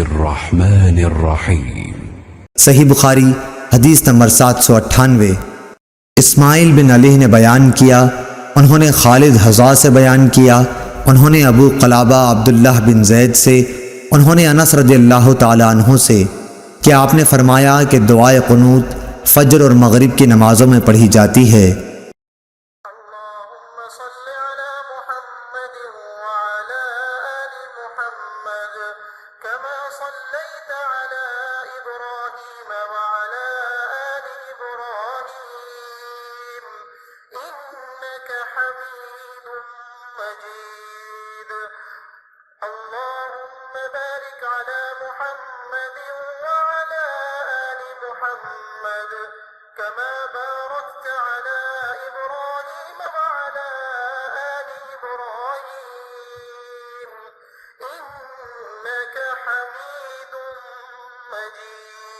बिस्मिल्लाहिर्रहमानिर्रहीम। सही बुखारी हदीस नंबर 798। इस्माइल बिन अली ने बयान किया, उन्होंने खालिद हज़ा से बयान किया, उन्होंने अबू क़लाबा अब्दुल्लाह बिन ज़ैद से, उन्होंने अनस रज़ियल्लाहु ताला अन्हु से कि आपने फरमाया कि दुआए क़ुनूत फ़ज्र और मग़रिब की नमाज़ों में पढ़ी जाती है। إنك حميد مجيد।